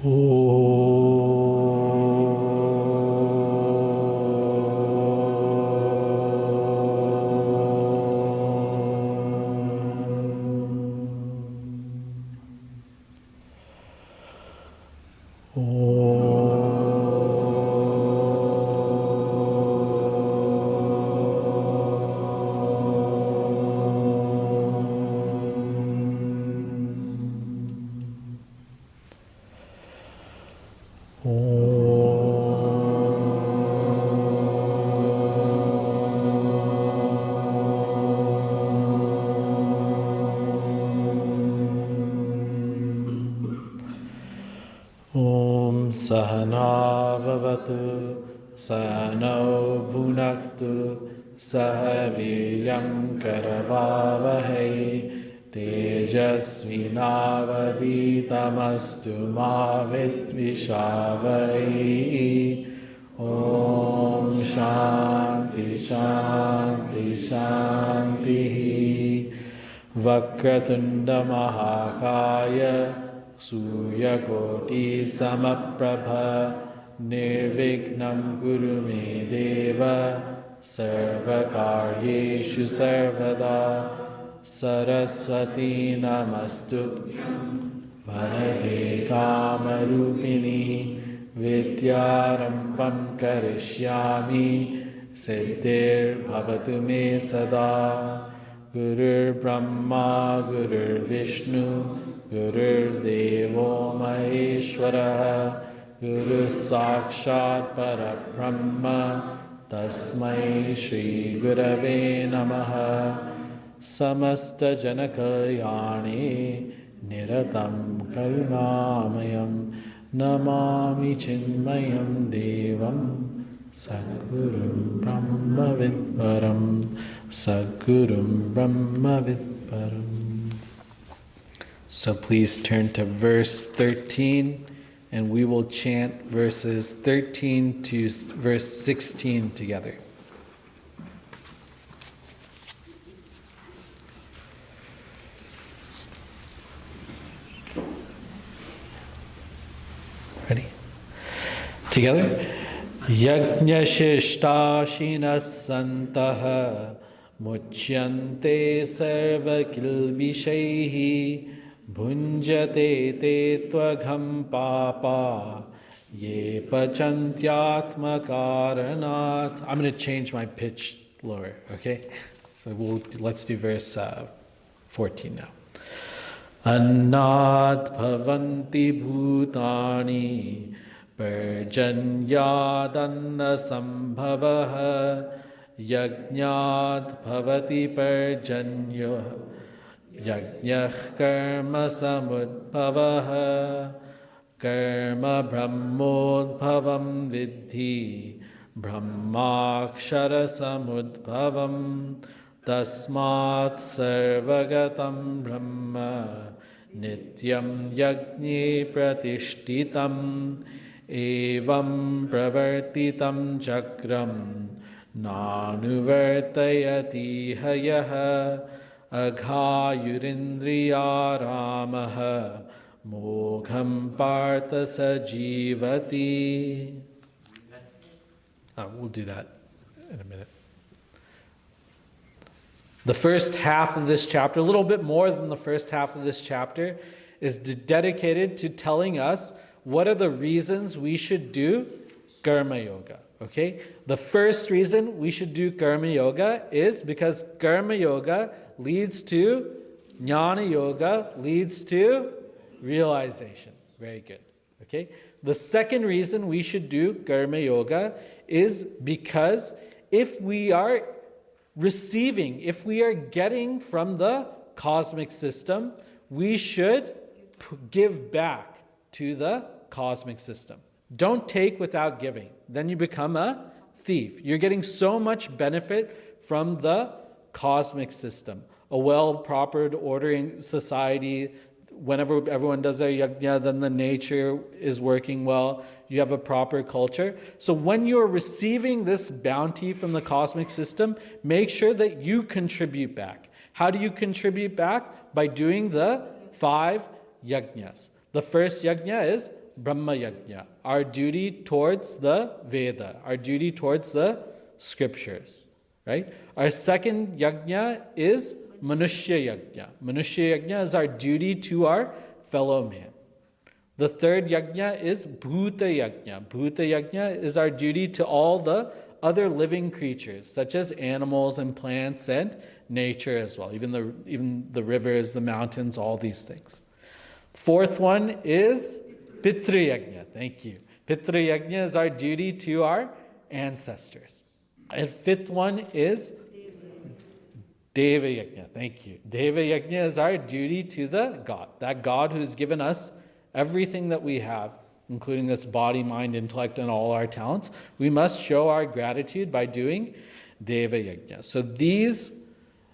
Om Sahana Vavatu Sahano Bhunaktu Sahaviryam Karavavahai Tejasvinavaditamastu ma Vidvishavai. Om Shanti Shanti Shanti. Vakratunda Mahakaya Suryakoti Samaprabha Nirvignam Guru Me Deva Sarvakaryeshu Sarvada Saraswati Namastubhyam Varade Kamarupini Vidyarambam Karishyami Siddhir Bhavatu Me Sada. Gurur Brahma Gurur Vishnu Gurur Devo Maheshwara Guru Sakshat Parabrahma Tasmai Shri Gurave Namaha. Samasta Janakayani Niratam Karunamayam Namami Chinmayam Devam Sadgurum Brahma Vidparam Sadgurum Brahma Vidparam. So please turn to verse 13 and we will chant verses 13 to verse 16 together. Ready? Together? Yajñashishtashinas santaha muchyante sarvakilvishaihi bhunjate te tvagham papa ye pachantyatma karanat. I'm going to change my pitch lower, okay? So let's do verse 14 now. Annat bhavanti bhutani Parjanyadanna sambhavaha Yajñat bhavati parjanyo Yajñah karma samudbhavaha Karma brahmodbhavam vidhi Brahmakshara samudbhavam Tasmat sarvagatam brahma Nityam yajñe pratishtitam Evam pravartitam chakram Nanuvartayati hayaha Aghayurindriya ramaha Mogham partha sajivati. We'll do that in a minute. The first half of this chapter, a little bit more than the first half of this chapter, is dedicated to telling us what are the reasons we should do karma yoga. Okay? The first reason we should do karma yoga is because karma yoga leads to jnana yoga, leads to realization. Very good. Okay? The second reason we should do karma yoga is because if we are receiving, if we are getting from the cosmic system, we should give back to the cosmic system. Don't take without giving. Then you become a thief. You're getting so much benefit from the cosmic system. A well-propered ordering society, whenever everyone does their yajna, then the nature is working well. You have a proper culture. So when you're receiving this bounty from the cosmic system, make sure that you contribute back. How do you contribute back? By doing the 5 yajnas. The first yajna is Brahma Yajna, our duty towards the Veda, our duty towards the scriptures, right? Our second Yajna is Manushya Yajna. Manushya Yajna is our duty to our fellow man. The third Yajna is Bhuta Yajna. Bhuta Yajna is our duty to all the other living creatures, such as animals and plants and nature as well, even the rivers, the mountains, all these things. Fourth one is Pitra Yajna. Thank you. Pitra Yajna is our duty to our ancestors. And fifth one is Deva Yajna. Thank you. Deva Yajna is our duty to the God, that God who's given us everything that we have, including this body, mind, intellect, and all our talents. We must show our gratitude by doing Deva Yajna. So these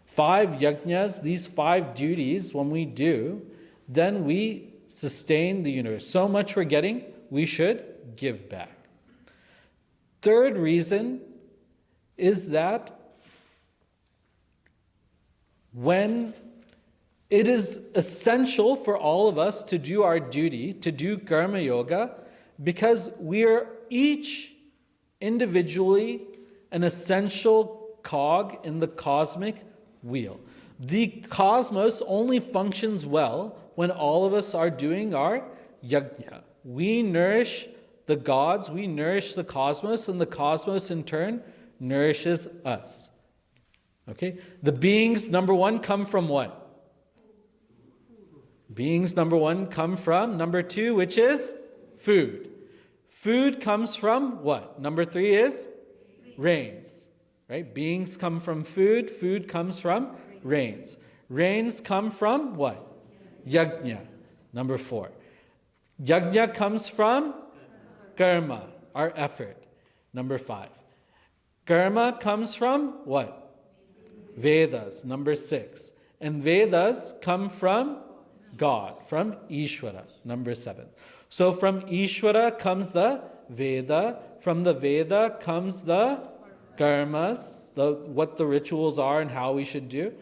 5 yajnas, these 5 duties, when we do, then we sustain the universe. So much we're getting, we should give back. Third reason is that when it is essential for all of us to do our duty, to do karma yoga, because we are each individually an essential cog in the cosmic wheel. The cosmos only functions well when all of us are doing our yajna. We nourish the gods, we nourish the cosmos, and the cosmos in turn nourishes us. Okay? The beings, number 1, come from what? Beings, number 1, come from number 2, which is food. Food comes from what? Number 3 is rains. Right? Beings come from food. Food comes from rains. Rains come from what? Yajna. Number 4. Yajna comes from karma, our effort. Number 5. Karma comes from what? Vedas. Number 6. And Vedas come from God, from Ishvara. Number 7. So from Ishvara comes the Veda. From the Veda comes the karmas, what the rituals are and how we should do.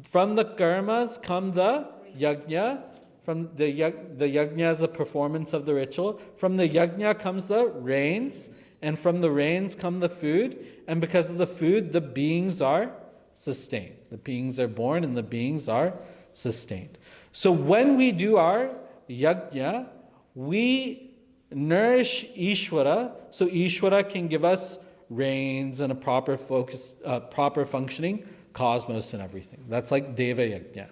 From the karmas come the yajna. From the yajna is a performance of the ritual. From the yajna comes the rains. And from the rains come the food. And because of the food, the beings are sustained. The beings are born and the beings are sustained. So when we do our yajna, we nourish Ishvara, so Ishvara can give us rains and a proper focus, proper functioning cosmos and everything. That's like Deva Yajna.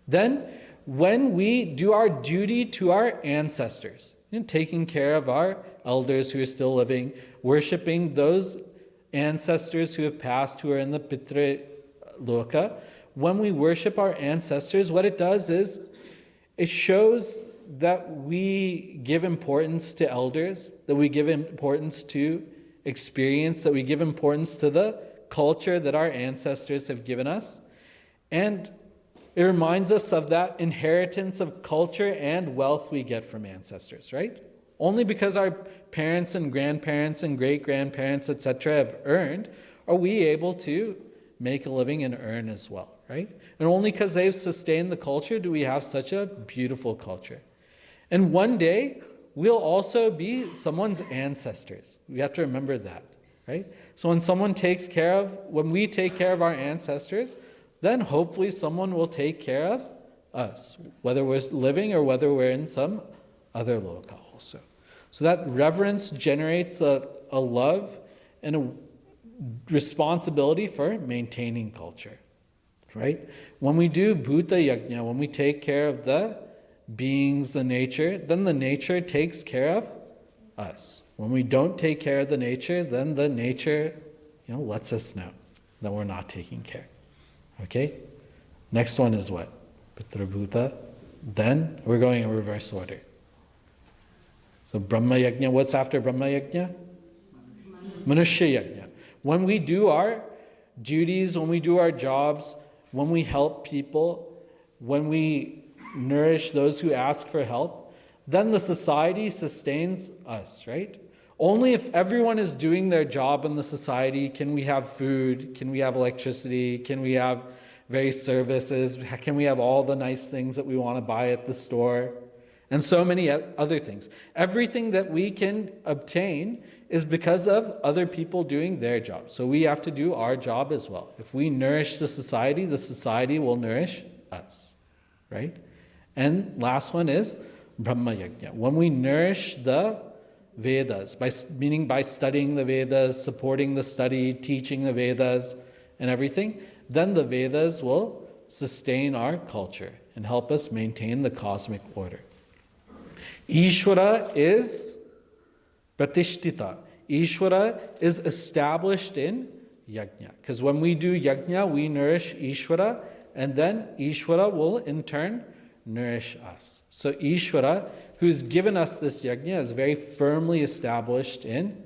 Then, when we do our duty to our ancestors, taking care of our elders who are still living, worshipping those ancestors who have passed, who are in the Pitra Loka, when we worship our ancestors, what it does is it shows that we give importance to elders, that we give importance to experience, that we give importance to the culture that our ancestors have given us. And it reminds us of that inheritance of culture and wealth we get from ancestors, right? Only because our parents and grandparents and great-grandparents, etc., have earned, are we able to make a living and earn as well, right? And only because they've sustained the culture do we have such a beautiful culture. And one day, we'll also be someone's ancestors. We have to remember that, right? So when we take care of our ancestors, then hopefully someone will take care of us, whether we're living or whether we're in some other loka also. So that reverence generates a love and a responsibility for maintaining culture, right? When we do Bhuta Yajna, when we take care of the beings, the nature, then the nature takes care of us. When we don't take care of the nature, then the nature, lets us know that we're not taking care. Okay? Next one is what? Pitra Bhuta. Then we're going in reverse order. So Brahma Yajna, what's after Brahma Yajna? Manushya Yajna. When we do our duties, when we do our jobs, when we help people, when we nourish those who ask for help, then the society sustains us, right? Only if everyone is doing their job in the society can we have food, can we have electricity, can we have various services, can we have all the nice things that we want to buy at the store, and so many other things. Everything that we can obtain is because of other people doing their job. So we have to do our job as well. If we nourish the society will nourish us, right? And last one is Brahma Yajna. When we nourish the Vedas, meaning by studying the Vedas, supporting the study, teaching the Vedas, and everything, then the Vedas will sustain our culture and help us maintain the cosmic order. Ishvara is pratishtita. Ishvara is established in yajna. Because when we do yajna, we nourish Ishvara, and then Ishvara will in turn nourish us. So Ishvara, who's given us this yajna, is very firmly established in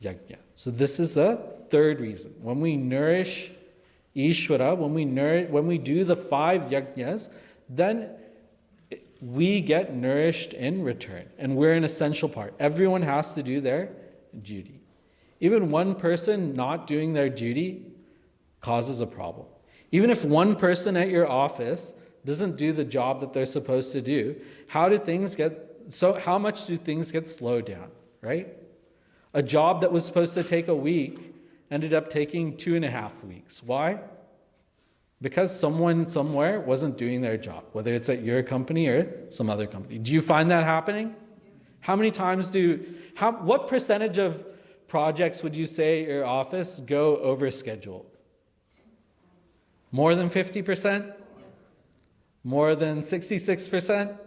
yajna. So this is the third reason. When we nourish Ishvara, when we do the 5 yajnas, then we get nourished in return. And we're an essential part. Everyone has to do their duty. Even one person not doing their duty causes a problem. Even if one person at your office doesn't do the job that they're supposed to do, how much do things get slowed down, right? A job that was supposed to take a week ended up taking 2.5 weeks. Why? Because someone somewhere wasn't doing their job, whether it's at your company or some other company. Do you find that happening? How many times what percentage of projects would you say at your office go over schedule? More than 50%? More than 66%?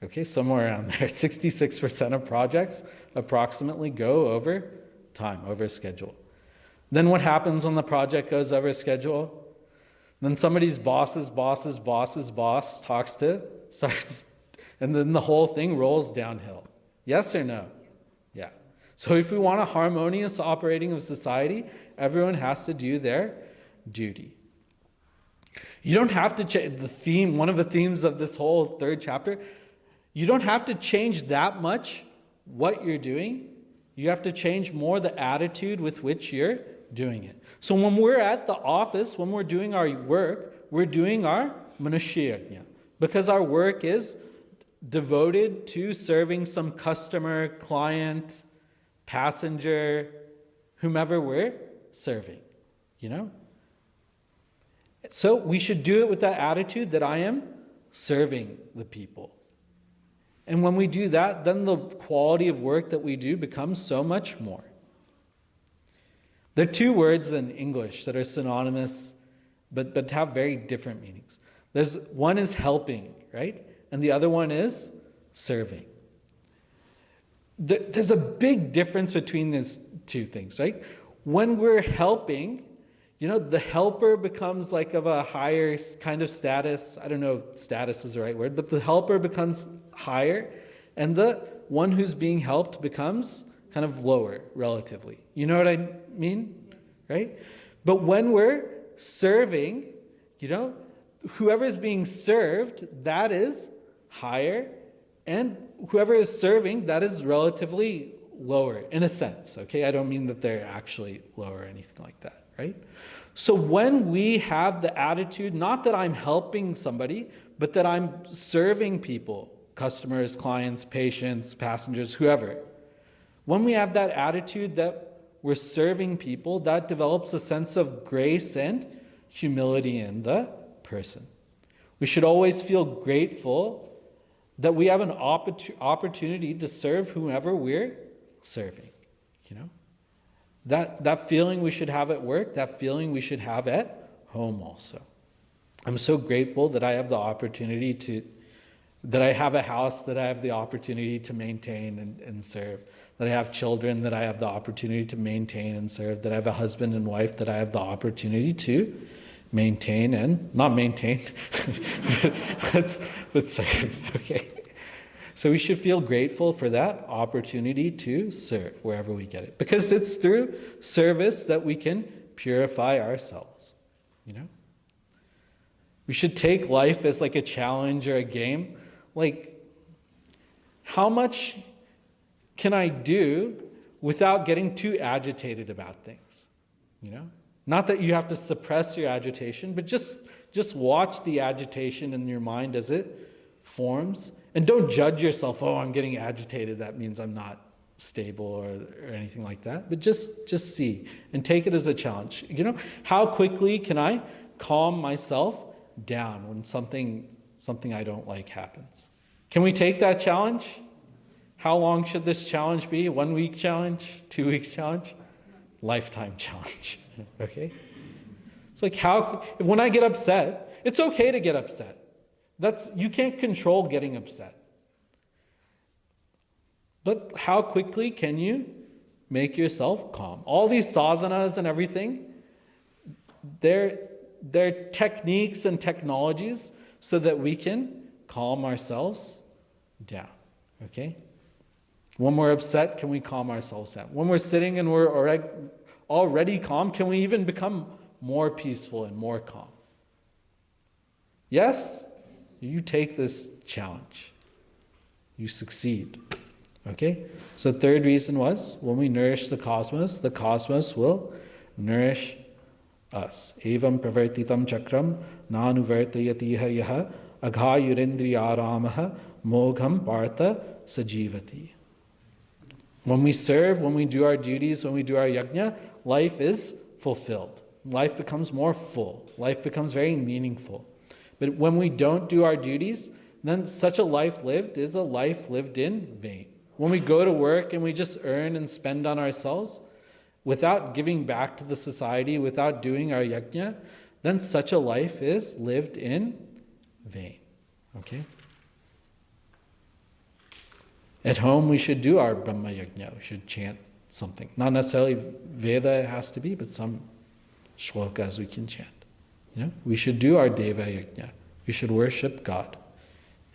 Okay, somewhere around there. 66% of projects approximately go over time, over schedule. Then what happens when the project goes over schedule? Then somebody's boss starts, and then the whole thing rolls downhill. Yes or no? Yeah. So if we want a harmonious operating of society, everyone has to do their duty. You don't have to change one of the themes of this whole 3rd chapter, you don't have to change that much what you're doing. You have to change more the attitude with which you're doing it. So when we're at the office, when we're doing our work, we're doing our Manushya Yajna, because our work is devoted to serving some customer, client, passenger, whomever we're serving, So we should do it with that attitude that I am serving the people. And when we do that, then the quality of work that we do becomes so much more. There are 2 words in English that are synonymous, but have very different meanings. One is helping, right? And the other one is serving. There's a big difference between these 2 things, right? When we're helping, the helper becomes like of a higher kind of status. I don't know if status is the right word, but the helper becomes higher, and the one who's being helped becomes kind of lower relatively. You know what I mean? Right? But when we're serving, whoever is being served, that is higher, and whoever is serving, that is relatively lower in a sense. Okay? I don't mean that they're actually lower or anything like that, right? So when we have the attitude, not that I'm helping somebody, but that I'm serving people, customers, clients, patients, passengers, whoever. When we have that attitude that we're serving people, that develops a sense of grace and humility in the person. We should always feel grateful that we have an opportunity to serve whomever we're serving, That feeling we should have at work, that feeling we should have at home also. I'm so grateful that I have the opportunity that I have a house that I have the opportunity to maintain and serve, that I have children that I have the opportunity to maintain and serve, that I have a husband and wife that I have the opportunity to maintain and, not maintain, but serve, okay? So we should feel grateful for that opportunity to serve wherever we get it. Because it's through service that we can purify ourselves, We should take life as like a challenge or a game. Like, how much can I do without getting too agitated about things? Not that you have to suppress your agitation, but just watch the agitation in your mind as it forms, And don't judge yourself, oh, I'm getting agitated, that means I'm not stable or anything like that. But just see and take it as a challenge. How quickly can I calm myself down when something I don't like happens? Can we take that challenge? How long should this challenge be? 1 week challenge? 2 weeks challenge? Lifetime challenge. Okay? It's like when I get upset, it's okay to get upset. You can't control getting upset. But how quickly can you make yourself calm? All these sadhanas and everything, they're techniques and technologies so that we can calm ourselves down. Okay? When we're upset, can we calm ourselves down? When we're sitting and we're already calm, can we even become more peaceful and more calm? Yes? You take this challenge. You succeed. Okay? So the third reason was, when we nourish the cosmos will nourish us. Evam pravartitam chakram nanuvartayatiha yaha aghayurindriyaramaha mogham partha sajivati. When we serve, when we do our duties, when we do our yajna, life is fulfilled. Life becomes more full. Life becomes very meaningful. But when we don't do our duties, then such a life lived is a life lived in vain. When we go to work and we just earn and spend on ourselves, without giving back to the society, without doing our yajna, then such a life is lived in vain. Okay? At home, we should do our Brahma Yajna. We should chant something. Not necessarily Veda it has to be, but some shlokas we can chant. We should do our Deva Yajna. We should worship God.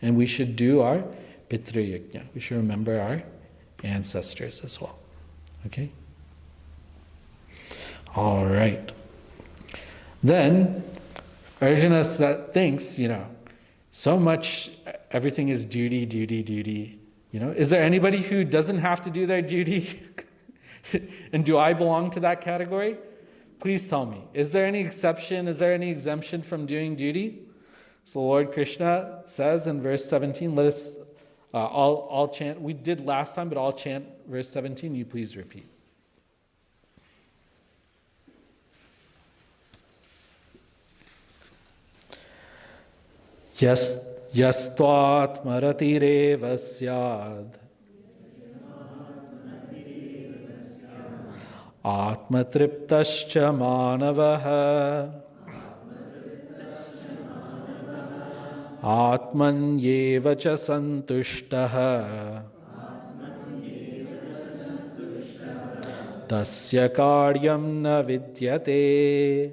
And we should do our Pitra Yajna. We should remember our ancestors as well. Okay? All right. Then, Arjuna thinks, so much, everything is duty, duty, duty. Is there anybody who doesn't have to do their duty? And do I belong to that category? Please tell me. Is there any exception? Is there any exemption from doing duty? So Lord Krishna says in verse 17, let us, I'll chant, we did last time, but I'll chant verse 17, you please repeat. Yastvatmaratireva syad atmatriptascha manavaha atmanyeva cha santushtaha tasya karyam na vidyate.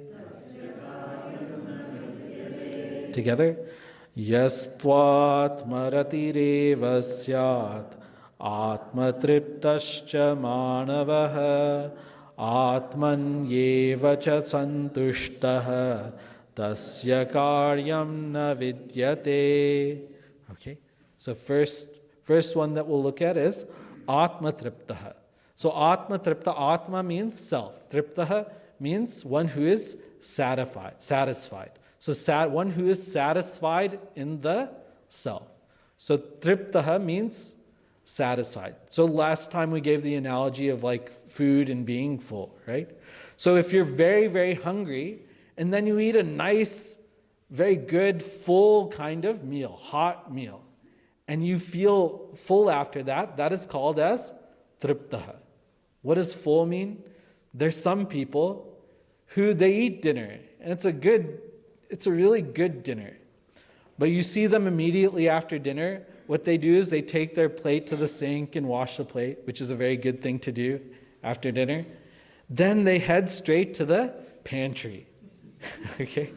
Together. Yastvatmaratireva syat atmatriptascha manavaha atmanyeva cha santushtaha tasya karyam na vidyate. Okay, so first one that we'll look at is atmatriptaha. So atmatripta, atma means self. Triptaha means one who is satisfied. So one who is satisfied in the self. So triptaha means satisfied. So last time we gave the analogy of like food and being full, right? So if you're very, very hungry, and then you eat a nice, very good, full kind of meal, hot meal, and you feel full after that, that is called as triptaha. What does full mean? There's some people who they eat dinner, and it's a really good dinner. But you see them immediately after dinner, what they do is they take their plate to the sink and wash the plate, which is a very good thing to do after dinner. Then they head straight to the pantry. Okay?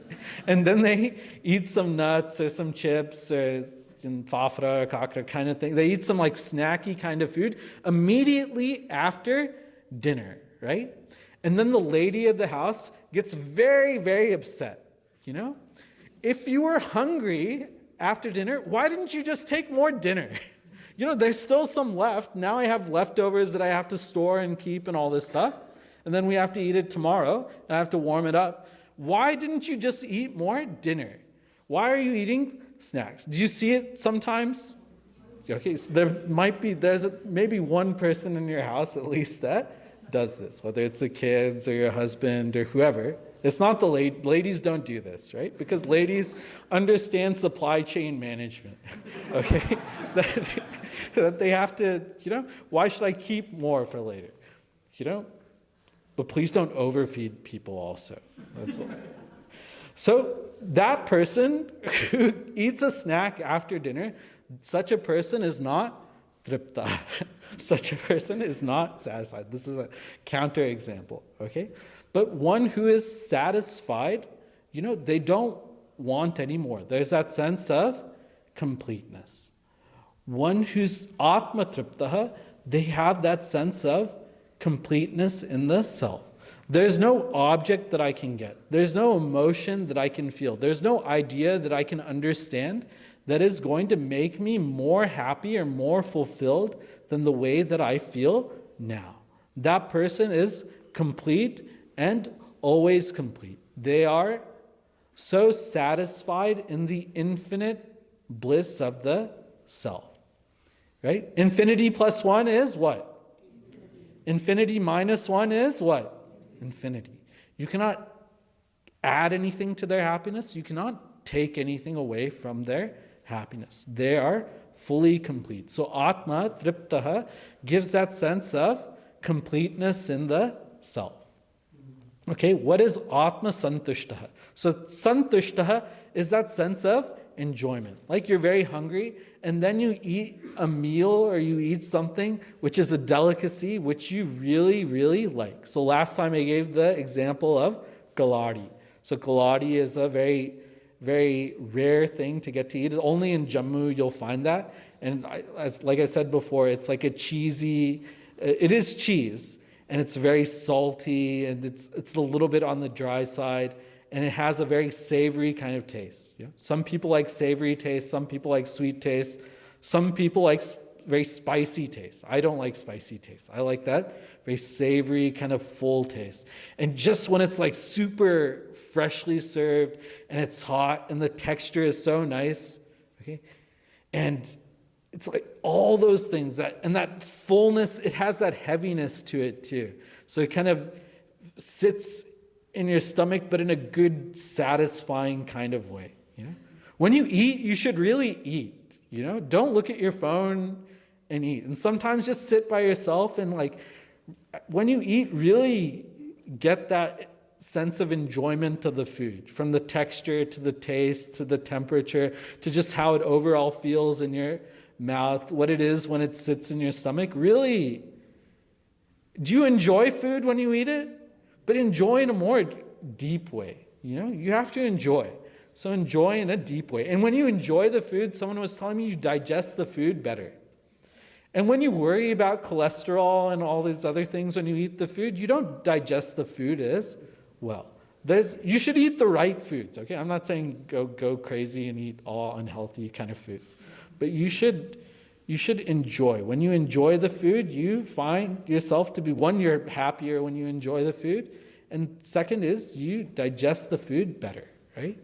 And then they eat some nuts or some chips or fafra or kakra kind of thing. They eat some like snacky kind of food immediately after dinner, right? And then the lady of the house gets very, very upset. If you were hungry after dinner, why didn't you just take more dinner? There's still some left. Now I have leftovers that I have to store and keep and all this stuff. And then we have to eat it tomorrow, and I have to warm it up. Why didn't you just eat more dinner? Why are you eating snacks? Do you see it sometimes? Okay, so there's maybe one person in your house at least that does this, whether it's the kids or your husband or whoever. It's not the ladies don't do this, right? Because ladies understand supply chain management, okay? that they have to, why should I keep more for later? But please don't overfeed people also. That's all. So that person who eats a snack after dinner, such a person is not tripta. Such a person is not satisfied. This is a counter example, okay? But one who is satisfied, they don't want anymore. There's that sense of completeness. One who's atma triptaha, they have that sense of completeness in the self. There's no object that I can get. There's no emotion that I can feel. There's no idea that I can understand that is going to make me more happy or more fulfilled than the way that I feel now. That person is complete and always complete. They are so satisfied in the infinite bliss of the self. Right? Infinity plus one is what? Infinity minus one is what? Infinity. You cannot add anything to their happiness. You cannot take anything away from their happiness. They are fully complete. So Atma, Triptaha, gives that sense of completeness in the self. Okay, what is Atma Santushtaha? So Santushtaha is that sense of enjoyment. Like you're very hungry and then you eat a meal or you eat something which is a delicacy which you really, really like. So last time I gave the example of galadi. So galadi is a very, very rare thing to get to eat. Only in Jammu you'll find that. And like I said before, it's like a cheesy, it is cheese. And it's very salty, and it's a little bit on the dry side, and it has a very savory kind of taste. Yeah? Some people like savory taste, some people like sweet taste, some people like very spicy taste. I don't like spicy taste. I like that very savory kind of full taste. And just when it's like super freshly served, and it's hot, and the texture is so nice, okay, and it's like all those things, and that fullness, it has that heaviness to it too. So it kind of sits in your stomach, but in a good, satisfying kind of way. When you eat, you should really eat. Don't look at your phone and eat. And sometimes just sit by yourself and when you eat, really get that sense of enjoyment of the food, from the texture to the taste to the temperature to just how it overall feels in your mouth, what it is when it sits in your stomach. Really, do you enjoy food when you eat it? But enjoy in a more deep way. You have to enjoy. So enjoy in a deep way. And when you enjoy the food, someone was telling me you digest the food better. And when you worry about cholesterol and all these other things when you eat the food, you don't digest the food as well. You should eat the right foods, okay? I'm not saying go crazy and eat all unhealthy kind of foods. But you should enjoy. When you enjoy the food, you find yourself to be, one, you're happier when you enjoy the food, and second is you digest the food better, right?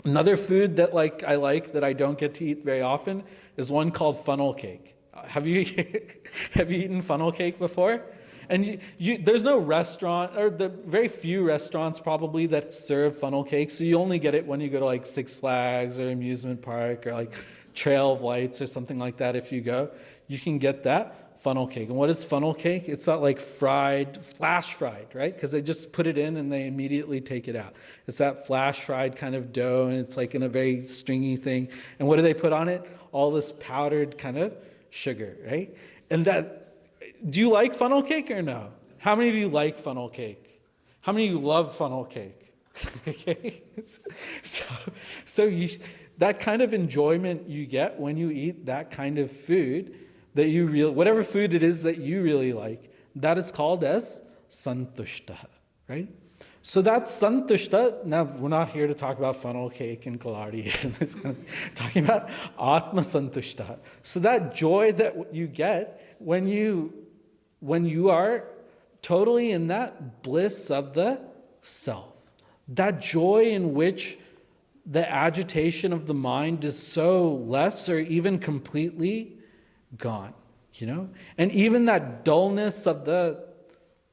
Another food that I like that I don't get to eat very often is one called funnel cake. Have you eaten funnel cake before? And there's no restaurant, or the very few restaurants probably that serve funnel cake, so you only get it when you go to Six Flags or amusement park or Trail of Lights or something like that. If you go, you can get that funnel cake. And what is funnel cake? It's not flash fried, right? Because they just put it in and they immediately take it out. It's that flash fried kind of dough, and it's in a very stringy thing. And what do they put on it? All this powdered kind of sugar, right? And do you like funnel cake or no? How many of you like funnel cake? How many of you love funnel cake? Okay, so that kind of enjoyment you get when you eat that kind of food, whatever food it is that you really like, that is called as santushta, right? So that's santushta. Now, we're not here to talk about funnel cake and kaladi. We're talking about atma santushta. So that joy that you get when you are totally in that bliss of the self, that joy in which the agitation of the mind is so less or even completely gone, And even that dullness of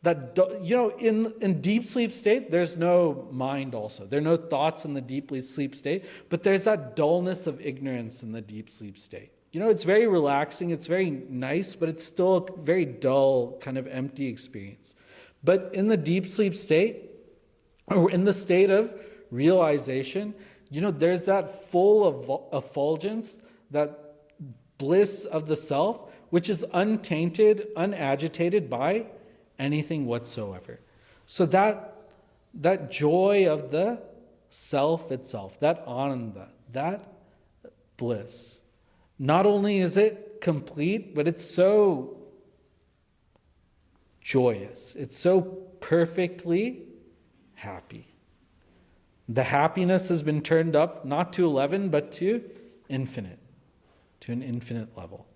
in deep sleep state, there's no mind also. There are no thoughts in the deep sleep state, but there's that dullness of ignorance in the deep sleep state. It's very relaxing, it's very nice, but it's still a very dull, kind of empty experience. But in the deep sleep state, or in the state of realization, there's that full effulgence, that bliss of the self, which is untainted, unagitated by anything whatsoever. So that joy of the self itself, that ananda, that bliss, not only is it complete, but it's so joyous. It's so perfectly happy. The happiness has been turned up not to 11, but to infinite, to an infinite level.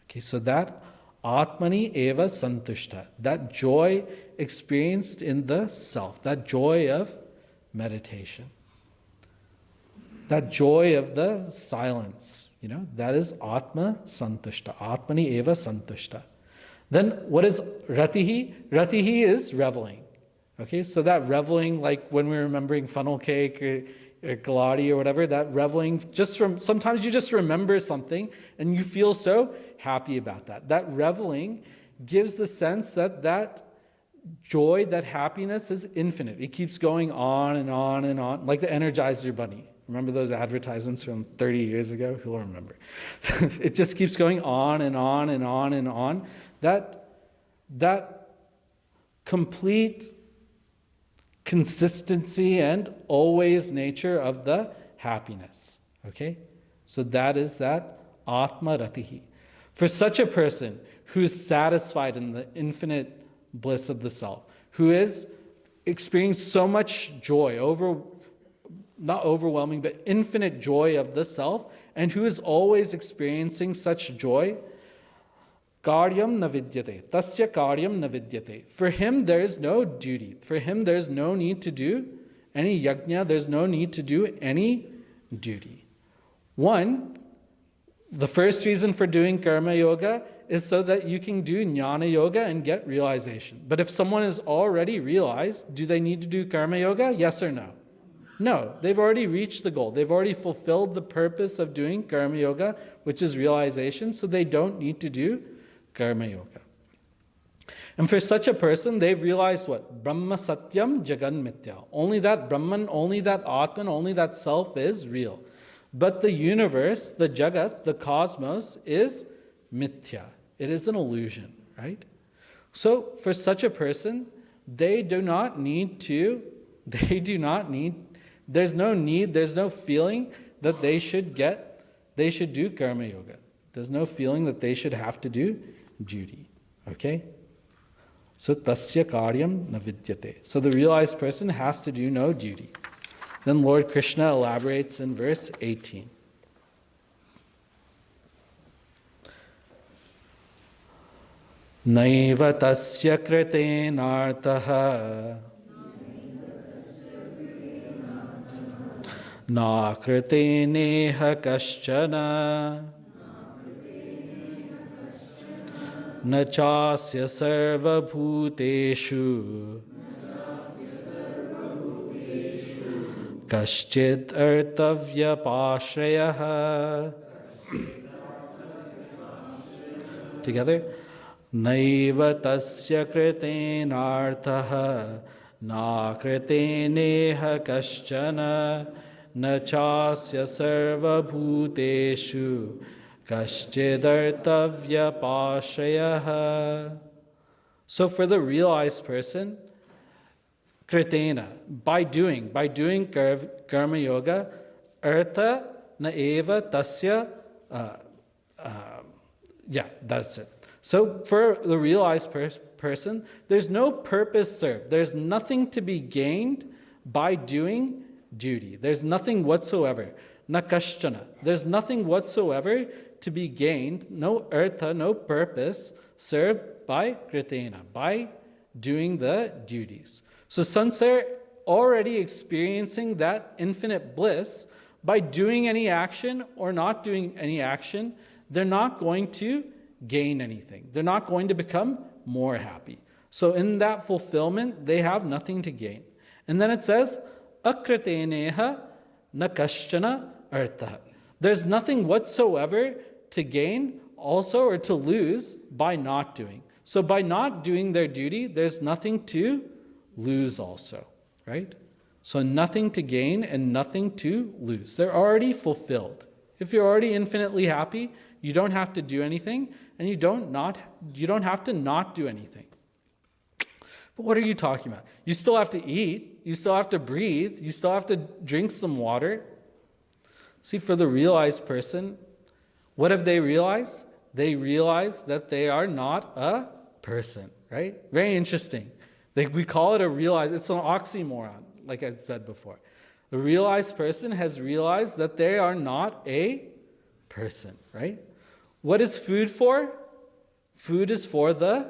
Okay, so that Atmani eva santushta, that joy experienced in the self, that joy of meditation, that joy of the silence, that is Atma santushta, Atmani eva santushta. Then what is ratihi? Ratihi is reveling. Okay, so that reveling, like when we're remembering funnel cake or galati or whatever, that reveling, sometimes you just remember something and you feel so happy about that. That reveling gives the sense that joy, that happiness is infinite. It keeps going on and on and on, like the Energizer Bunny. Remember those advertisements from 30 years ago? Who will remember? It just keeps going on and on and on and on. That complete consistency and always nature of the happiness. Okay? So that is that Atma Ratihi. For such a person who is satisfied in the infinite bliss of the self, who is experiencing so much joy, not overwhelming, but infinite joy of the self, and who is always experiencing such joy, Karyam na vidyate. Tasya karyam na vidyate. For him, there is no duty. For him, there is no need to do any yajna. There's no need to do any duty. One, the first reason for doing karma yoga is so that you can do jnana yoga and get realization. But if someone is already realized, do they need to do karma yoga? Yes or no? No, they've already reached the goal. They've already fulfilled the purpose of doing karma yoga, which is realization, so they don't need to do karma yoga. And for such a person, they've realized what? Brahma Satyam Jagan Mithya. Only that Brahman, only that Atman, only that self is real. But the universe, the Jagat, the cosmos is Mithya. It is an illusion, right? So for such a person, there's no need, there's no feeling that they should do karma yoga. There's no feeling that they should have to do duty. Okay? So tasya karyam na vidyate. So the realized person has to do no duty. Then Lord Krishna elaborates in verse 18. Naiva tasya kritenartaha na kriteneha kaschana na chasya sarva bhuteshu kaschid artavya pashrayah. Together. Naiva tasya kritenartaha na kriteneha kaschana na chasya sarva bhuteshu kaschidartavya pashrayah. So for the realized person, kritena, by doing karma yoga, artha na eva tasya, that's it. So for the realized person, there's no purpose served. There's nothing to be gained by doing duty. There's nothing whatsoever. Na kaschana. There's nothing whatsoever to be gained, no artha, no purpose served by kritena, by doing the duties. So since there already experiencing that infinite bliss, by doing any action or not doing any action, they're not going to gain anything. They're not going to become more happy. So in that fulfillment, they have nothing to gain. And then it says, akrateneha na kaschana artha. There's nothing whatsoever to gain also or to lose by not doing. So by not doing their duty, there's nothing to lose also, right? So nothing to gain and nothing to lose. They're already fulfilled. If you're already infinitely happy, you don't have to do anything, and you don't have to not do anything. But what are you talking about? You still have to eat, you still have to breathe, you still have to drink some water. See, for the realized person, what have they realized? They realize that they are not a person, right? Very interesting. We call it it's an oxymoron, like I said before. The realized person has realized that they are not a person, right? What is food for? Food is for the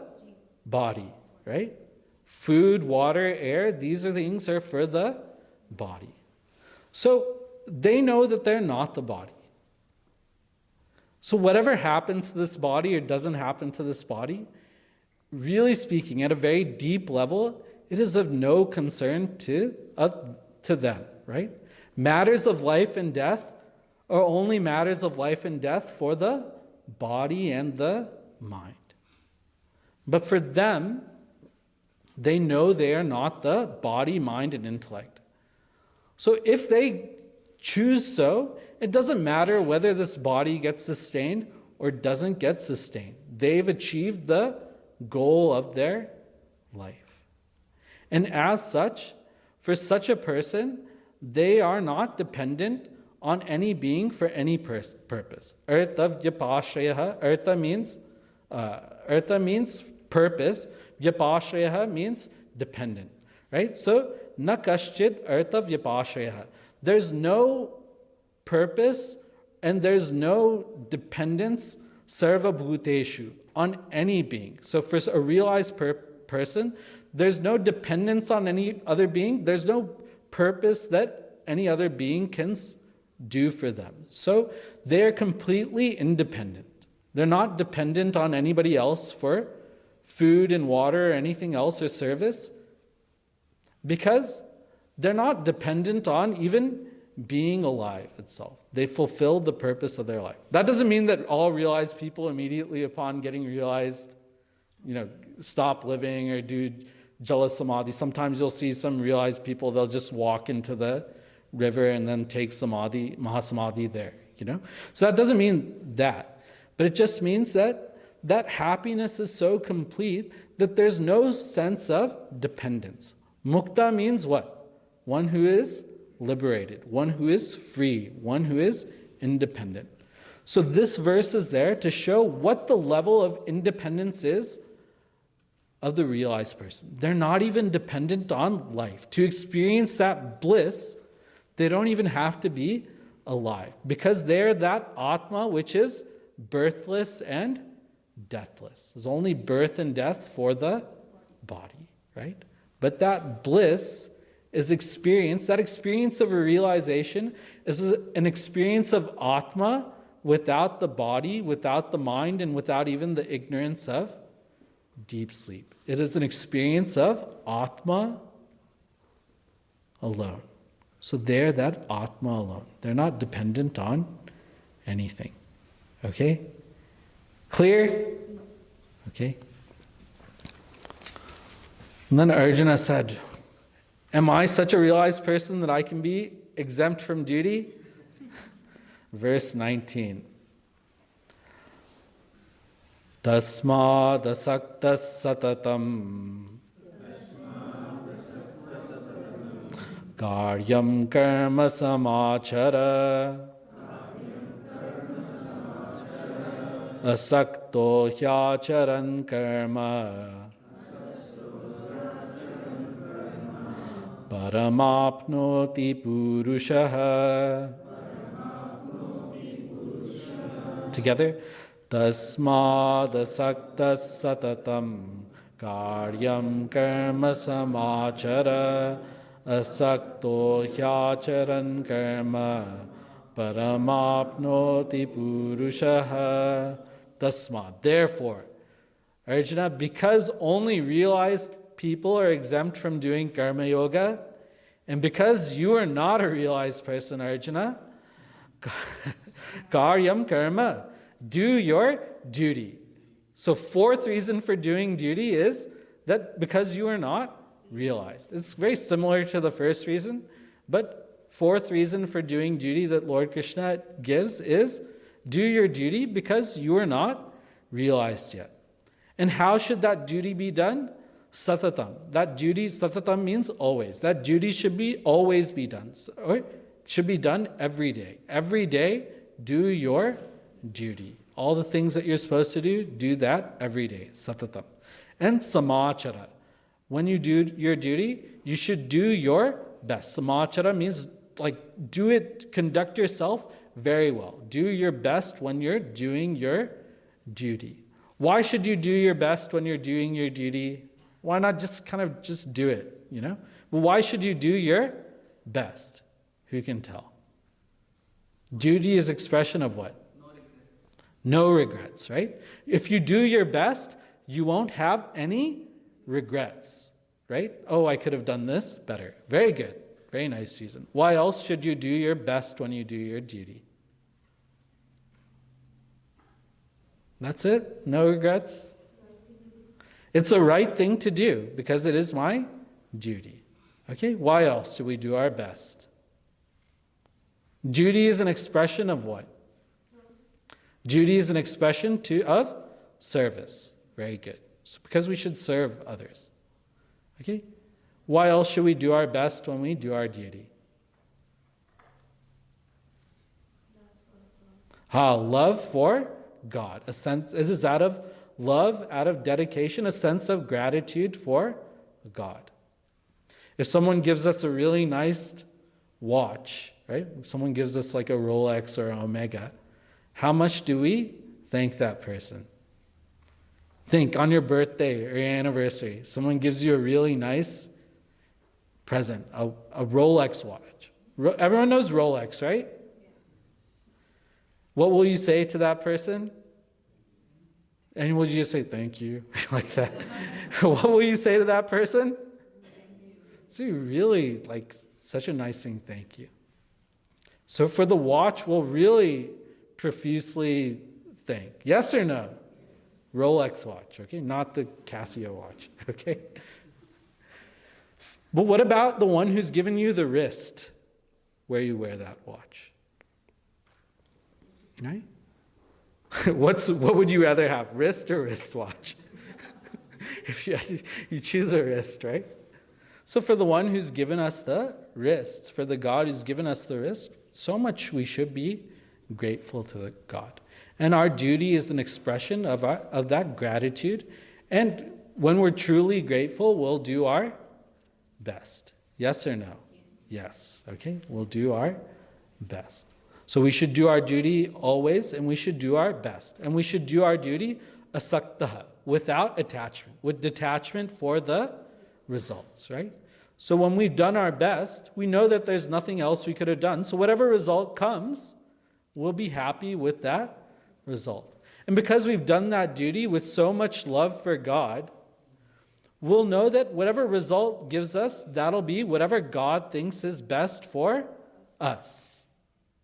body, right? Food, water, air, these are things are for the body. So they know that they're not the body. So whatever happens to this body or doesn't happen to this body, really speaking, at a very deep level, it is of no concern to them, right? Matters of life and death are only matters of life and death for the body and the mind. But for them, they know they are not the body, mind, and intellect. So if they choose so, it doesn't matter whether this body gets sustained or doesn't get sustained. They've achieved the goal of their life. And as such, for such a person, they are not dependent on any being for any purpose. Artha vyapashrayaha. Artha means purpose. Vyapashrayaha means dependent. Right? So, na kaschid artha vyapashrayaha. There's no purpose and there's no dependence sarva bhuteshu on any being. So for a realized person, there's no dependence on any other being. There's no purpose that any other being can do for them. So they're completely independent. They're not dependent on anybody else for food and water or anything else or service, because they're not dependent on even being alive itself. They fulfilled the purpose of their life. That doesn't mean that all realized people immediately upon getting realized, stop living or do jala samadhi. Sometimes you'll see some realized people, they'll just walk into the river and then take samadhi, mahasamadhi there, So that doesn't mean that. But it just means that happiness is so complete that there's no sense of dependence. Mukta means what? One who is liberated, one who is free, one who is independent. So this verse is there to show what the level of independence is of the realized person. They're not even dependent on life. To experience that bliss, they don't even have to be alive, because they're that Atma which is birthless and deathless. There's only birth and death for the body, right? But that bliss is experience, that experience of a realization is an experience of Atma without the body, without the mind, and without even the ignorance of deep sleep. It is an experience of Atma alone. So they're that Atma alone. They're not dependent on anything. Okay? Clear? Okay. And then Arjuna said, am I such a realized person that I can be exempt from duty? Verse 19. Tasmad asaktas satatam karyam karma samachara asakto hyacharan karma paramapnoti purushaha. Together. Tasmad asaktas satatam karyam karma samachara asakto hyacharan karma paramapnoti purushaha. Tasma. Therefore, Arjuna, because only realized people are exempt from doing karma yoga, and because you are not a realized person, Arjuna, karyam karma, do your duty. So fourth reason for doing duty is that because you are not realized. It's very similar to the first reason, but fourth reason for doing duty that Lord Krishna gives is do your duty because you are not realized yet. And how should that duty be done? Satatam. That duty, satatam means always. That duty should be always be done. Or should be done every day. Every day, do your duty. All the things that you're supposed to do that every day. Satatam. And samachara. When you do your duty, you should do your best. Samachara means like do it, conduct yourself very well. Do your best when you're doing your duty. Why should you do your best when you're doing your duty? Why not just just do it, you know? But why should you do your best? Who can tell? Duty is expression of what? No regrets. No regrets, right? If you do your best, you won't have any regrets, right? Oh, I could have done this better. Very good. Very nice reason. Why else should you do your best when you do your duty? That's it? No regrets? It's the right thing to do because it is my duty. Okay? Why else do we do our best? Duty is an expression of what? Duty is an expression of service. Very good. So because we should serve others. Okay? Why else should we do our best when we do our duty? Love for God. A sense, it is out of love, out of dedication, a sense of gratitude for God. If someone gives us a really nice watch, right? If someone gives us like a Rolex or an Omega, how much do we thank that person? Think on your birthday or your anniversary, someone gives you a really nice present, a Rolex watch. Everyone knows Rolex, right? What will you say to that person? And will you just say thank you like that? What will you say to that person? So you really like such a nice thing, thank you. So for the watch, we'll really profusely thank. Yes or no? Rolex watch, okay? Not the Casio watch, okay? But what about the one who's given you the wrist where you wear that watch? Right? What would you rather have, wrist or wristwatch? If you choose a wrist, right? So for the one who's given us the wrist, for the God who's given us the wrist, so much we should be grateful to the God. And our duty is an expression of that gratitude. And when we're truly grateful, we'll do our best. Yes or no? Yes. Okay, we'll do our best. So we should do our duty always, and we should do our best. And we should do our duty asaktaha, without attachment, with detachment for the results, right? So when we've done our best, we know that there's nothing else we could have done. So whatever result comes, we'll be happy with that result. And because we've done that duty with so much love for God, we'll know that whatever result gives us, that'll be whatever God thinks is best for us.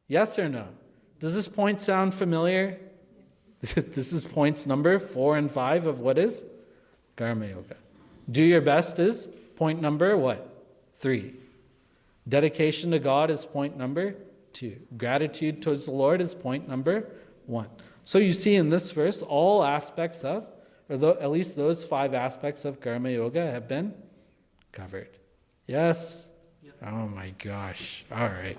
Yes or no? Does this point sound familiar? This is points number 4 and 5 of what is Karma Yoga. Do your best is point number what? 3. Dedication to God is point number 2. Gratitude towards the Lord is point number 1. So you see in this verse, all aspects of, or at least those 5 aspects of Karma Yoga have been covered. Yes? Yep. Oh my gosh. All right.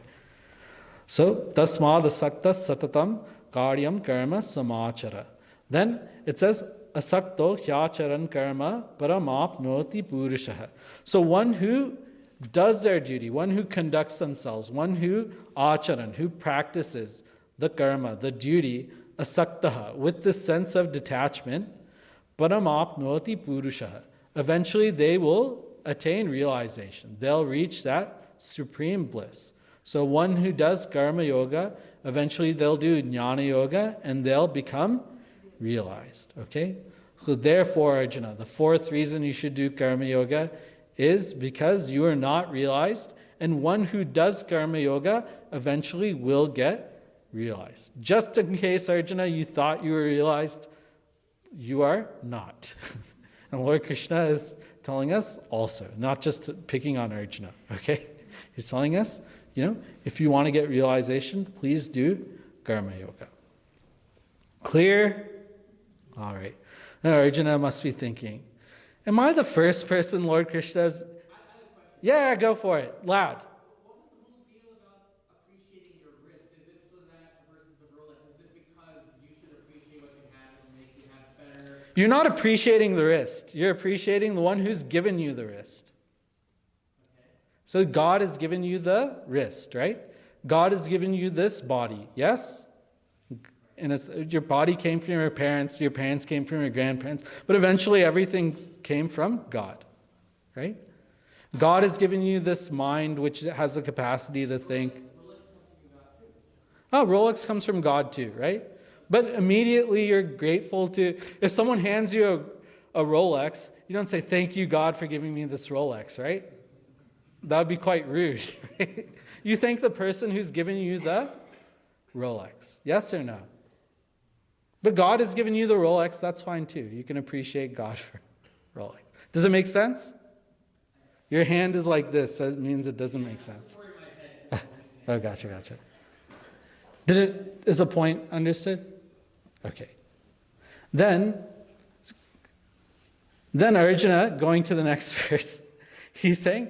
So, tasmad asakta satatam karyam karma samachara. Then it says, asakto hyacharan karma paramapnoti purushaha. So one who does their duty, one who conducts themselves, one who acharan, who practices the karma, the duty, asaktaha, with this sense of detachment, paramapnoti purushaha. Eventually they will attain realization. They'll reach that supreme bliss. So one who does karma yoga, eventually they'll do jnana yoga and they'll become realized. Okay? So therefore, Arjuna, the fourth reason you should do karma yoga is because you are not realized, and one who does karma yoga eventually will get realized. Just in case, Arjuna, you thought you were realized, you are not. And Lord Krishna is telling us also, not just picking on Arjuna, okay? He's telling us, if you want to get realization, please do karma yoga. Clear? All right. Now Arjuna must be thinking, am I the first person Lord Krishna has... Yeah, go for it. Loud. What was the whole deal about appreciating your wrist? Is it so that versus the Rolex? Is it because you should appreciate what you have and make you have better? You're not appreciating the wrist. You're appreciating the one who's given you the wrist. Okay. So God has given you the wrist, right? God has given you this body, yes? And your body came from your parents came from your grandparents, but eventually everything came from God, right? God has given you this mind which has the capacity to think. Rolex comes from God too, right? But immediately you're grateful to, if someone hands you a Rolex, you don't say, thank you, God, for giving me this Rolex, right? That would be quite rude, right? You thank the person who's given you the Rolex, yes or no? But God has given you the Rolex, that's fine too. You can appreciate God for Rolex. Does it make sense? Your hand is like this, so it means it doesn't make sense. Oh, gotcha. Is the point understood? Okay. Then Arjuna, going to the next verse, he's saying,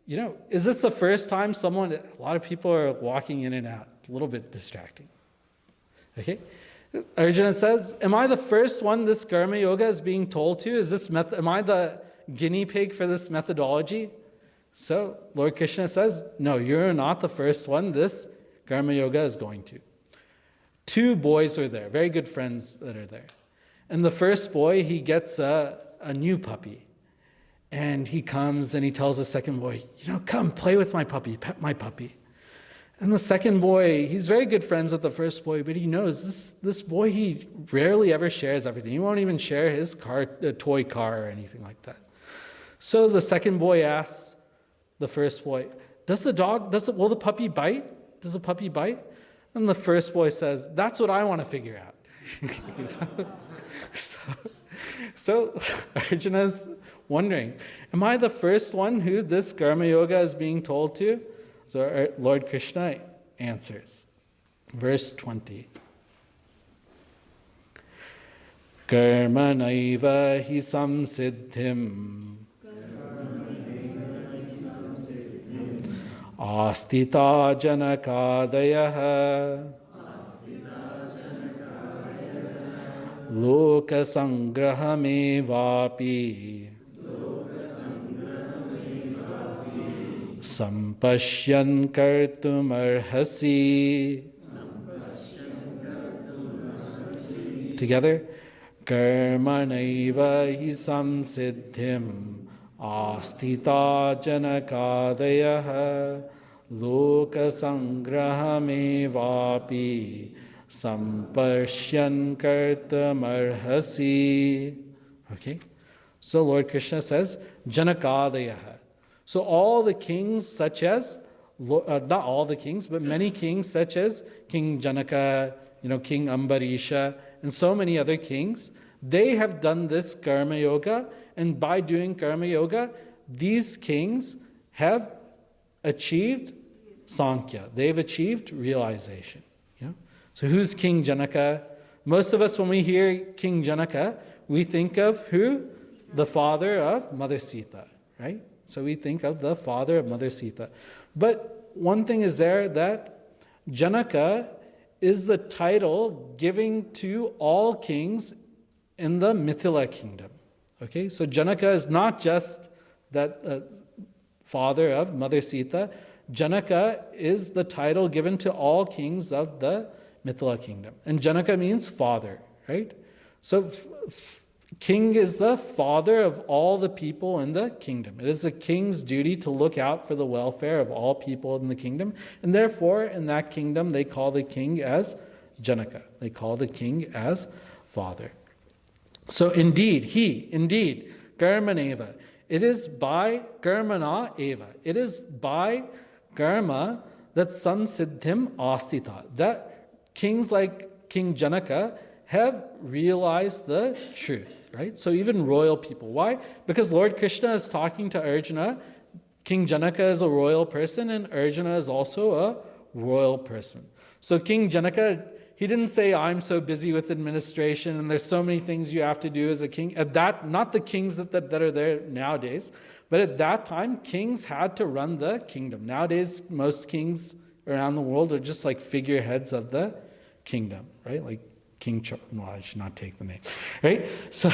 is this the first time a lot of people are walking in and out? It's a little bit distracting. Okay? Arjuna says, am I the first one this karma yoga is being told to? Am I the guinea pig for this methodology? So Lord Krishna says, no, you're not the first one this karma yoga is going to. Two boys are there, very good friends that are there. And the first boy, he gets a new puppy. And he comes and he tells the second boy, come play with my puppy, pet my puppy. And the second boy, he's very good friends with the first boy, but he knows this boy, he rarely ever shares everything. He won't even share his toy car or anything like that. So the second boy asks the first boy, will the puppy bite? Does the puppy bite? And the first boy says, that's what I want to figure out. So Arjuna's wondering, am I the first one who this karma yoga is being told to? So Lord Krishna answers. Verse 20. Karma naiva hi samsiddhim astita janakadayah loka sangrahamevapi sampashyan kartum arhasi. Together. Karma naiva hi samsiddhim astita janakadayah loka sangrahamevapi sampashyan kartum arhasi. Okay, so Lord Krishna says janakadayah. So all the kings such as, not all the kings, but many kings such as King Janaka, King Ambarisha, and so many other kings, they have done this karma yoga, and by doing karma yoga, these kings have achieved Sankhya. They've achieved realization. So who's King Janaka? Most of us, when we hear King Janaka, we think of who? The father of Mother Sita, right? So we think of the father of Mother Sita. But one thing is there that Janaka is the title given to all kings in the Mithila kingdom. Okay, so Janaka is not just that father of Mother Sita. Janaka is the title given to all kings of the Mithila kingdom. And Janaka means father, right? So king is the father of all the people in the kingdom. It is a king's duty to look out for the welfare of all people in the kingdom. And therefore, in that kingdom, they call the king as Janaka. They call the king as father. So indeed, Karmaneva. It is by Karmana Eva. It is by Karma that Sansiddhim Astita. That kings like King Janaka have realized the truth, right? So even royal people. Why? Because Lord Krishna is talking to Arjuna. King Janaka is a royal person and Arjuna is also a royal person. So King Janaka, he didn't say, I'm so busy with administration and there's so many things you have to do as a king. At that, not the kings that are there nowadays, but at that time, kings had to run the kingdom. Nowadays, most kings around the world are just like figureheads of the kingdom, right? Like King Charles, no, I should not take the name, right? So,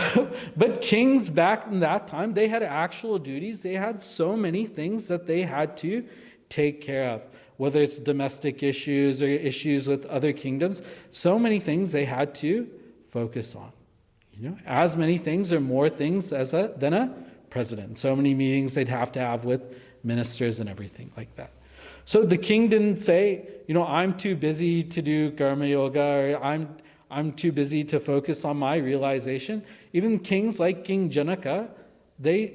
but kings back in that time, they had actual duties. They had so many things that they had to take care of, whether it's domestic issues or issues with other kingdoms, so many things they had to focus on. You know, as many things or more things than a president. So many meetings they'd have to have with ministers and everything like that. So the king didn't say, you know, I'm too busy to do karma yoga, or I'm too busy to focus on my realization. Even kings like King Janaka, they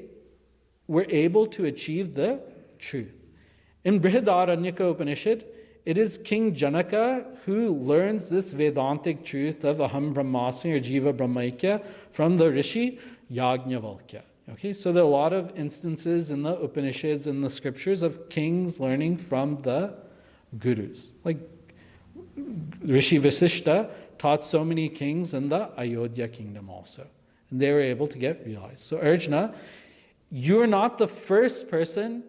were able to achieve the truth. In Brihadaranyaka Upanishad, it is King Janaka who learns this Vedantic truth of Aham Brahmasmi or Jiva Brahmaikya from the Rishi Yajnavalkya. Okay, so there are a lot of instances in the Upanishads and the scriptures of kings learning from the gurus. Like Rishi Vasishta taught so many kings in the Ayodhya kingdom also. And they were able to get realized. So Arjuna, you're not the first person,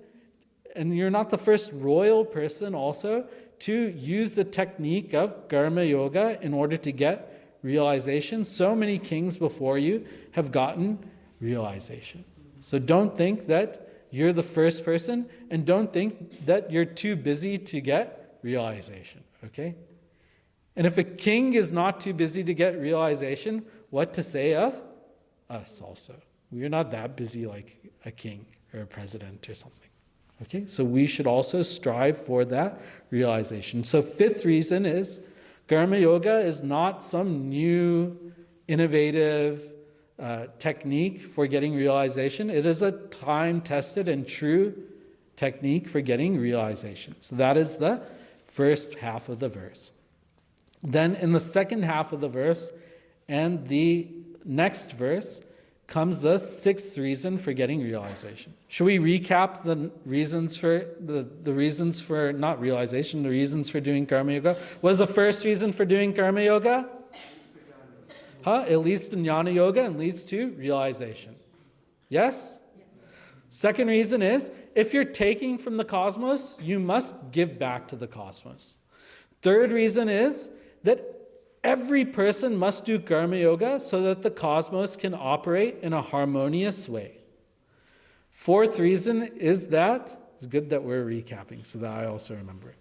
and you're not the first royal person also to use the technique of karma yoga in order to get realization. So many kings before you have gotten realization. So don't think that you're the first person, and don't think that you're too busy to get realization, okay? And if a king is not too busy to get realization, what to say of us also? We're not that busy like a king or a president or something. Okay, so we should also strive for that realization. So fifth reason is karma yoga is not some new, innovative technique for getting realization. It is a time-tested and true technique for getting realization. So that is the first half of the verse. Then in the second half of the verse and the next verse comes the sixth reason for getting realization. Should we recap the reasons for the reasons for not realization, the reasons for doing karma yoga? What is the first reason for doing karma yoga? It leads to jnana yoga and leads to realization. Yes? Second reason is, if you're taking from the cosmos, you must give back to the cosmos. Third reason is that every person must do karma yoga so that the cosmos can operate in a harmonious way. Fourth reason is that, it's good that we're recapping so that I also remember.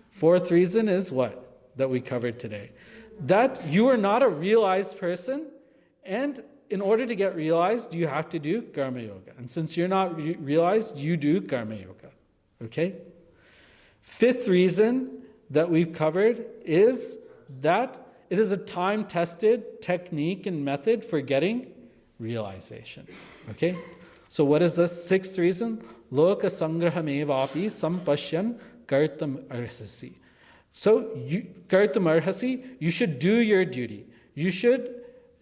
Fourth reason is what? That we covered today. That you are not a realized person, and in order to get realized, you have to do karma yoga. And since you're not realized, you do karma yoga. Okay? Fifth reason that we've covered is that it is a time-tested technique and method for getting realization. Okay? So what is the sixth reason? Loka sangrahamevapi sampashyan kartam arhasi. So, kartam arhasi, you should do your duty. You should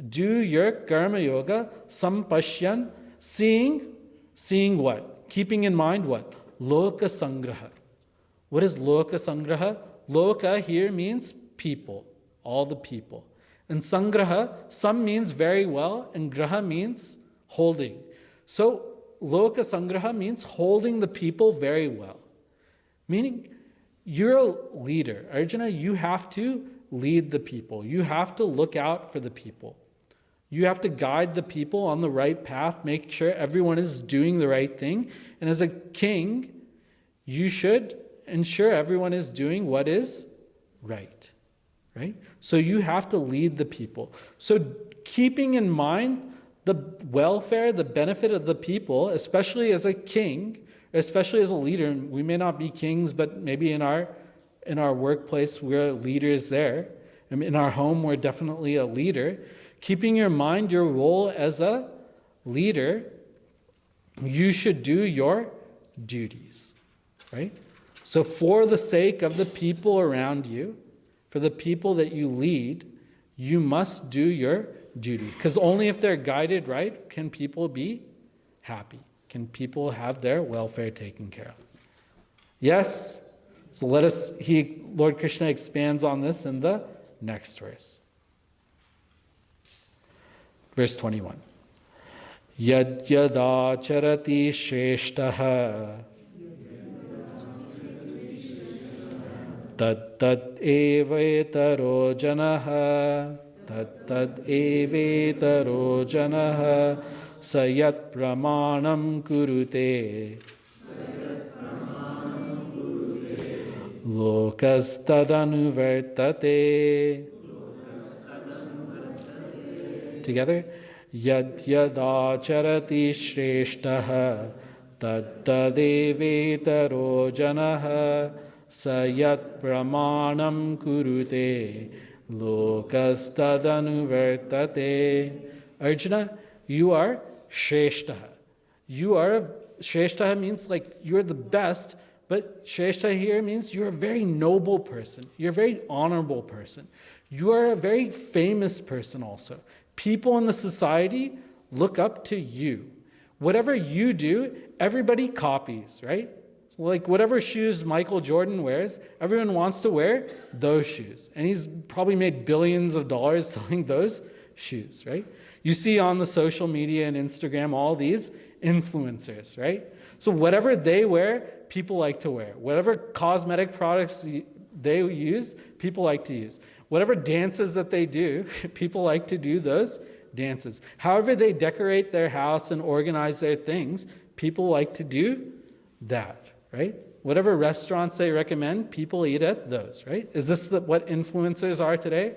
do your karma yoga, sampashyan, seeing what? Keeping in mind what? Loka sangraha. What is loka sangraha? Loka here means people, all the people. And sangraha, sam means very well, and graha means holding. So, loka sangraha means holding the people very well. Meaning, you're a leader. Arjuna, you have to lead the people. You have to look out for the people. You have to guide the people on the right path, make sure everyone is doing the right thing. And as a king, you should ensure everyone is doing what is right. Right? So you have to lead the people. So keeping in mind the welfare, the benefit of the people, especially as a king, especially as a leader. We may not be kings, but maybe in our workplace, we're leaders there. In our home, we're definitely a leader. Keeping in mind your role as a leader, you should do your duties, right? So for the sake of the people around you, for the people that you lead, you must do your duty. Because only if they're guided right can people be happy. Can people have their welfare taken care of? Yes? So Lord Krishna expands on this in the next verse. Verse 21. Yad yada charati shreshtaha tad tad evetaro janaha tad evetaro janaha sayat pramanam kurute lokas tadanuvartate. Together. Yad yada charati shreshtaha tad tadevetaro janaha sayat pramanam kurute lokas tadanuvartate. Arjuna, you are shreshtaha. Shreshtaha means like you're the best, but shreshtaha here means you're a very noble person. You're a very honorable person. You are a very famous person also. People in the society look up to you. Whatever you do, everybody copies, right? So like whatever shoes Michael Jordan wears, everyone wants to wear those shoes. And he's probably made billions of dollars selling those shoes, right? You see on the social media and Instagram all these influencers, right? So whatever they wear, people like to wear. Whatever cosmetic products they use, people like to use. Whatever dances that they do, people like to do those dances. However they decorate their house and organize their things, people like to do that, right? Whatever restaurants they recommend, people eat at those, right? Is this what influencers are today?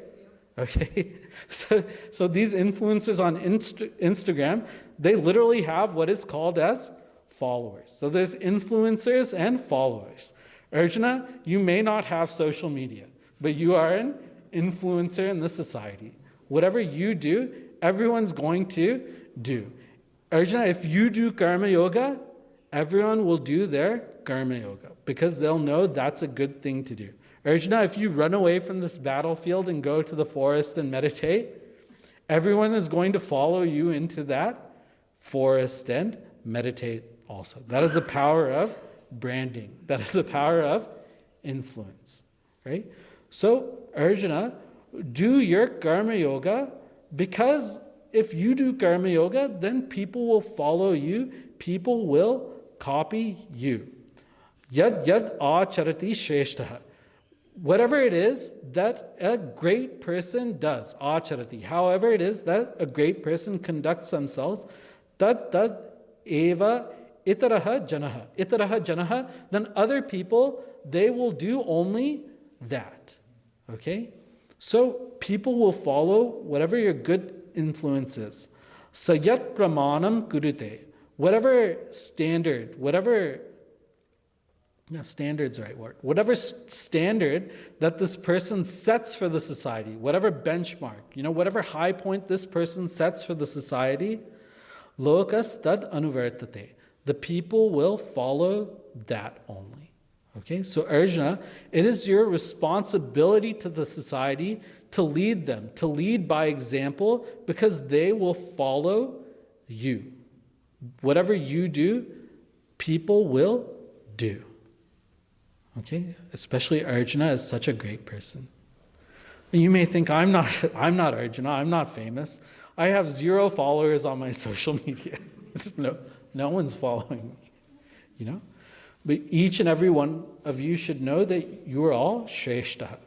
Okay, so these influencers on Instagram, they literally have what is called as followers. So there's influencers and followers. Arjuna, you may not have social media, but you are an influencer in the society. Whatever you do, everyone's going to do. Arjuna, if you do karma yoga, everyone will do their karma yoga because they'll know that's a good thing to do. Arjuna, if you run away from this battlefield and go to the forest and meditate, everyone is going to follow you into that forest and meditate also. That is the power of branding. That is the power of influence, right? So, Arjuna, do your karma yoga because if you do karma yoga, then people will follow you, people will copy you. Yad yad acharati shreshtaha. Whatever it is that a great person does, acharati, however it is that a great person conducts themselves, tad eva itaraha janaha, then other people, they will do only that. Okay? So people will follow whatever your good influence is. Sayat pramanam kurute. Whatever standard, standard's the right word. Whatever standard that this person sets for the society, whatever benchmark, whatever high point this person sets for the society, lokas tad anuvartate. The people will follow that only. Okay, so Arjuna, it is your responsibility to the society to lead them, to lead by example, because they will follow you. Whatever you do, people will do. Okay, especially Arjuna is such a great person. And you may think, I'm not Arjuna, I'm not famous. I have 0 followers on my social media. No one's following me, But each and every one of you should know that you are all shreshtaha.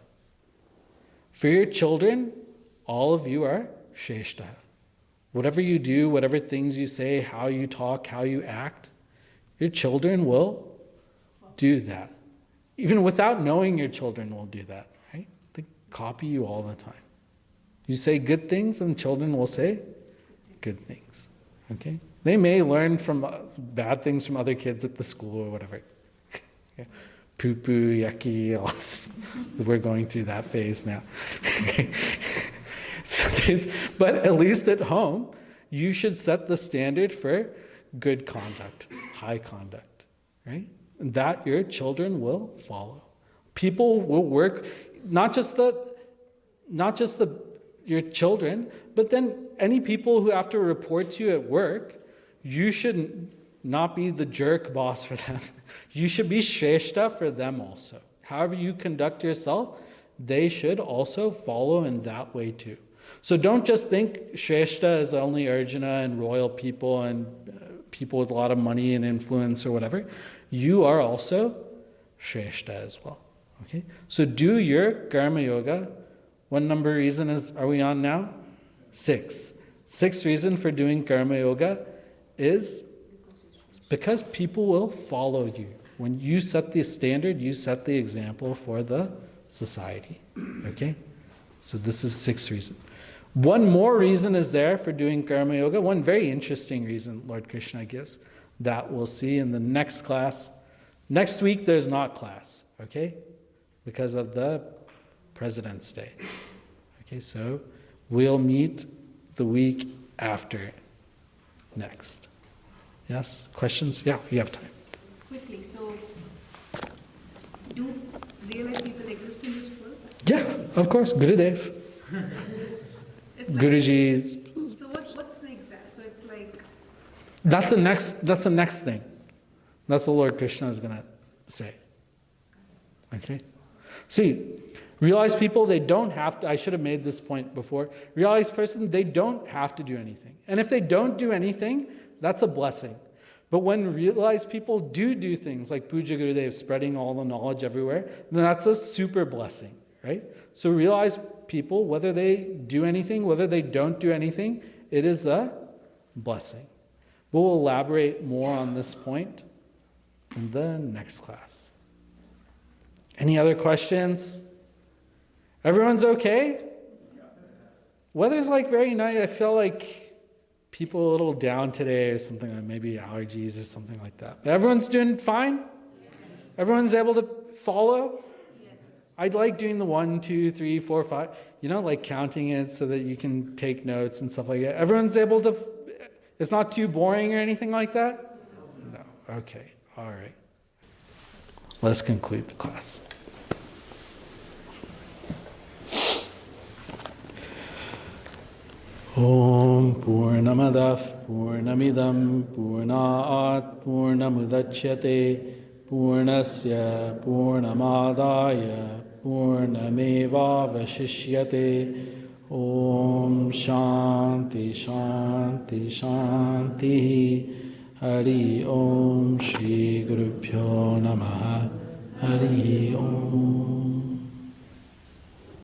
For your children, all of you are shreshtaha. Whatever you do, whatever things you say, how you talk, how you act, your children will do that. Even without knowing, your children will do that, right? They copy you all the time. You say good things and children will say good things. Okay? They may learn from bad things from other kids at the school or whatever. Yeah. Poo-poo, yucky, all this. We're going through that phase now. But at least at home, you should set the standard for good conduct, high conduct, right? And that your children will follow. People will work, not just your children, but then any people who have to report to you at work, you should not be the jerk boss for them. You should be Shrestha for them also. However you conduct yourself, they should also follow in that way too. So don't just think Shrestha is only Arjuna and royal people and people with a lot of money and influence or whatever. You are also Shrestha as well. Okay? So do your Karma Yoga. What number reason are we on now? 6. 6th reason for doing Karma Yoga is because people will follow you. When you set the standard, you set the example for the society. Okay? So this is 6th reason. One more reason is there for doing Karma Yoga. One very interesting reason Lord Krishna gives that we'll see in the next class. Next week there's not class, okay? Because of the President's Day. Okay, so we'll meet the week after next. Yes? Questions? Yeah, you have time. Quickly, so do realized people exist in this world? Yeah, of course. Gurudev. Guruji's. So what's the exact? So it's like. That's the next thing. That's what Lord Krishna is going to say. Okay? See, realized people, they don't have to, I should have made this point before. Realized person, they don't have to do anything. And if they don't do anything, that's a blessing. But when realized people do things like Puja Gurudev, spreading all the knowledge everywhere, then that's a super blessing, right? So realized people, whether they do anything, whether they don't do anything, it is a blessing. We'll elaborate more on this point in the next class. Any other questions? Everyone's okay? Weather's like very nice. I feel like people a little down today or something, like maybe allergies or something like that. But everyone's doing fine? Everyone's able to follow? I'd like doing the 1, 2, 3, 4, 5, like counting it so that you can take notes and stuff like that. Everyone's able to, it's not too boring or anything like that? No. Okay. All right. Let's conclude the class. Om Purnamadav Purnamidam Purnaat Purnamudachyate Purnasya Purnamadaya Purnameva Vashishyate. Om Shanti Shanti Shanti. Hari Om Shri Gurubhyo Namaha. Hari Om.